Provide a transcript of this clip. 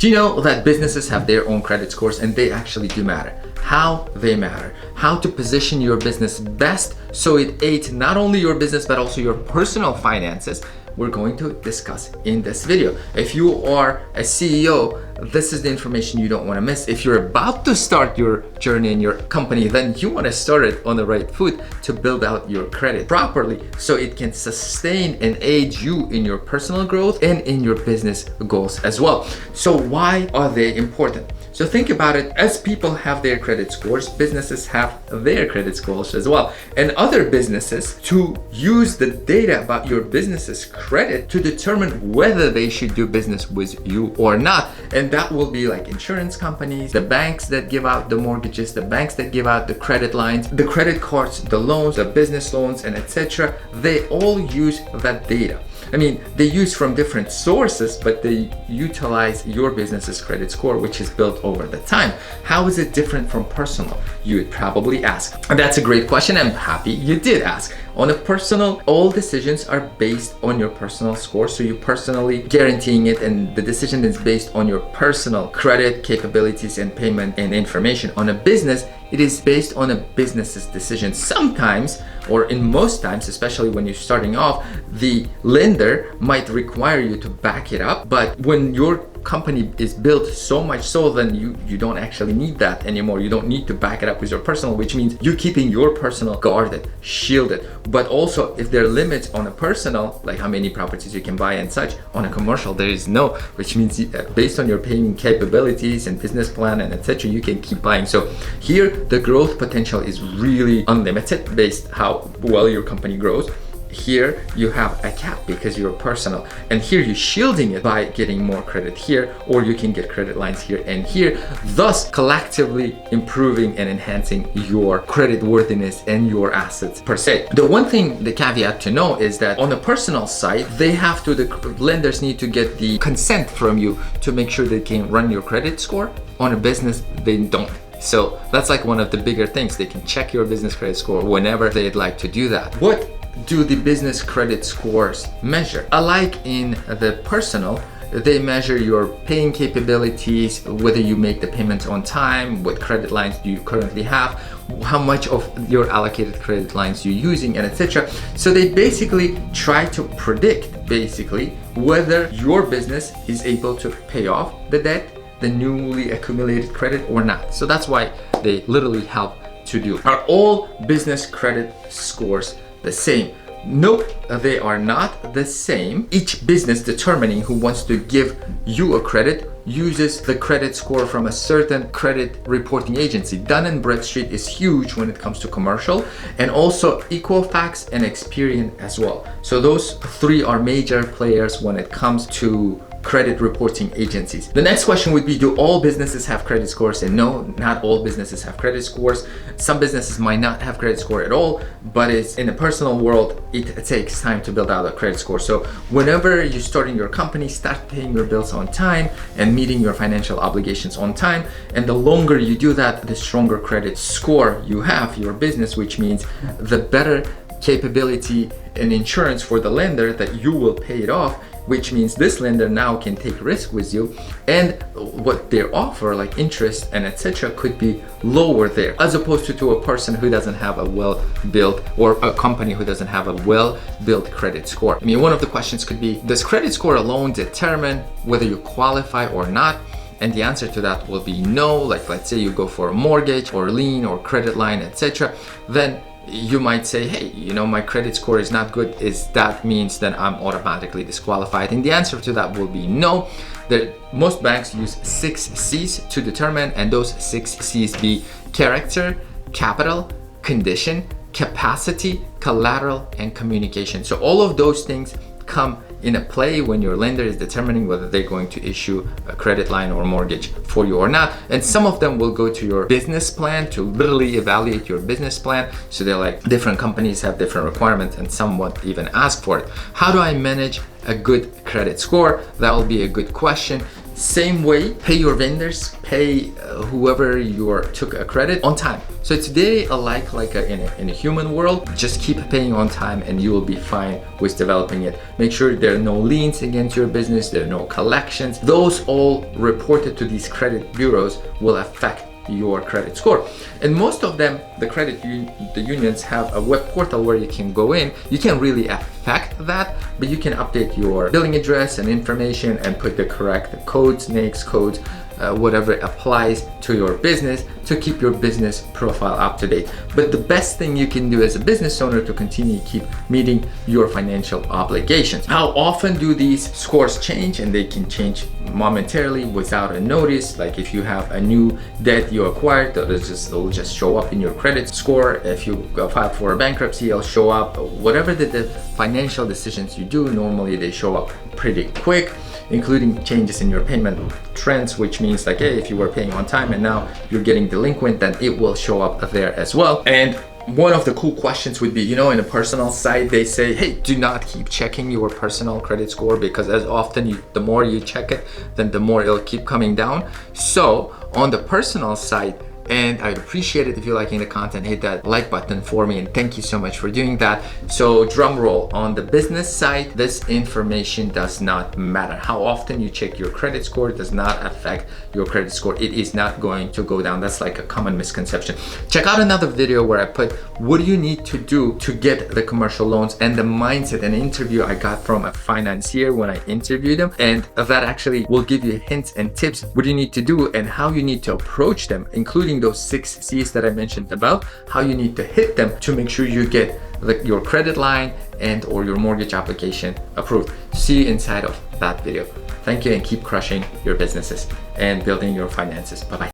Do you know that businesses have their own credit scores, and they actually do matter? How they matter, how to position your business best so it aids not only your business but also your personal finances, we're going to discuss in this video. If you are a CEO, this is the information you don't want to miss. If you're about to start your journey in your company, then you want to start it on the right foot to build out your credit properly so it can sustain and aid you in your personal growth and in your business goals as well. So why are they important? So think about it, as people have their credit scores, businesses have their credit scores as well. And other businesses to use the data about your business's credit to determine whether they should do business with you or not. And that will be like insurance companies, the banks that give out the mortgages, the banks that give out the credit lines, the credit cards, the loans, the business loans, and etc. They all use that data. I mean, they use from different sources, but they utilize your business's credit score, which is built over the time. How is it different from personal? You would probably ask. And that's a great question. I'm happy you did ask. On a personal, all decisions are based on your personal score. So you're personally guaranteeing it, and the decision is based on your personal credit capabilities and payment and information. On a business, it is based on a business's decision. Sometimes, or in most times, especially when you're starting off, the lender might require you to back it up. But when your company is built so much so, then you don't actually need that anymore. You don't need to back it up with your personal, which means you're keeping your personal guarded, shielded. But also, if there are limits on a personal, like how many properties you can buy and such, on a commercial there is no, which means based on your paying capabilities and business plan and etc., you can keep buying. So here the growth potential is really unlimited based how well your company grows. Here you have a cap because you're personal, and here you're shielding it by getting more credit here, or you can get credit lines here and here, thus collectively improving and enhancing your credit worthiness and your assets per se. The one thing, the caveat to know is that on the personal side, the lenders need to get the consent from you to make sure they can run your credit score. On a business, they don't. So that's like one of the bigger things. They can check your business credit score whenever they'd like to do that. What do the business credit scores measure? Alike in the personal, they measure your paying capabilities, whether you make the payments on time, what credit lines do you currently have, how much of your allocated credit lines you're using, and etc. So they basically try to predict whether your business is able to pay off the debt, the newly accumulated credit, or not. So that's why they literally help to do. Are all business credit scores the same? Nope, they are not the same. Each business determining who wants to give you a credit uses the credit score from a certain credit reporting agency. Dun & Bradstreet is huge when it comes to commercial, and also Equifax and Experian as well. So those three are major players when it comes to credit reporting agencies. The next question would be, do all businesses have credit scores? And no, not all businesses have credit scores. Some businesses might not have credit score at all, but it's in the personal world, it takes time to build out a credit score. So whenever you're starting your company, start paying your bills on time and meeting your financial obligations on time. And the longer you do that, the stronger credit score you have, your business, which means the better capability and insurance for the lender that you will pay it off, which means this lender now can take risk with you, and what they offer, like interest and etc., could be lower there, as opposed to a person who doesn't have a well-built, or a company who doesn't have a well-built credit score. I mean, one of the questions could be, does credit score alone determine whether you qualify or not? And the answer to that will be no. Like, let's say you go for a mortgage or lien or credit line, etc., then you might say, hey, my credit score is not good. That means that I'm automatically disqualified? And the answer to that will be no. Most banks use 6 C's to determine, and those 6 C's be character, capital, condition, capacity, collateral, and communication. So all of those things come in a play when your lender is determining whether they're going to issue a credit line or mortgage for you or not. And some of them will go to your business plan to literally evaluate your business plan. So they're like, different companies have different requirements, and some won't even ask for it. How do I manage a good credit score? That will be a good question. Same way, pay your vendors, pay whoever you took a credit on time. So today, in a human world, just keep paying on time and you will be fine with developing it. Make sure there are no liens against your business, there are no collections. Those all reported to these credit bureaus will affect your credit score. And most of them, the unions have a web portal where you can go in. You can't really affect that, but you can update your billing address and information and put the correct codes, NAICS codes, whatever applies to your business to keep your business profile up to date. But the best thing you can do as a business owner to continue to keep meeting your financial obligations. How often do these scores change? And they can change momentarily without a notice. Like if you have a new debt you acquired, it'll just show up in your credit score. If you file for a bankruptcy, it'll show up. Whatever the financial decisions you do, normally they show up pretty quick, including changes in your payment trends, which means like, hey, if you were paying on time and now you're getting delinquent, then it will show up there as well. And one of the cool questions would be, in a personal site, they say, hey, do not keep checking your personal credit score, because as often the more you check it, then the more it'll keep coming down. So on the personal site, and I'd appreciate it if you're liking the content, hit that like button for me, and thank you so much for doing that. So drum roll, on the business side, this information does not matter. How often you check your credit score does not affect your credit score. It is not going to go down. That's like a common misconception. Check out another video where I put what do you need to do to get the commercial loans, and the mindset, an interview I got from a financier when I interviewed him, and that actually will give you hints and tips what you need to do and how you need to approach them, including those 6 C's that I mentioned about, how you need to hit them to make sure you get your credit line and or your mortgage application approved. See you inside of that video. Thank you, and keep crushing your businesses and building your finances. Bye-bye.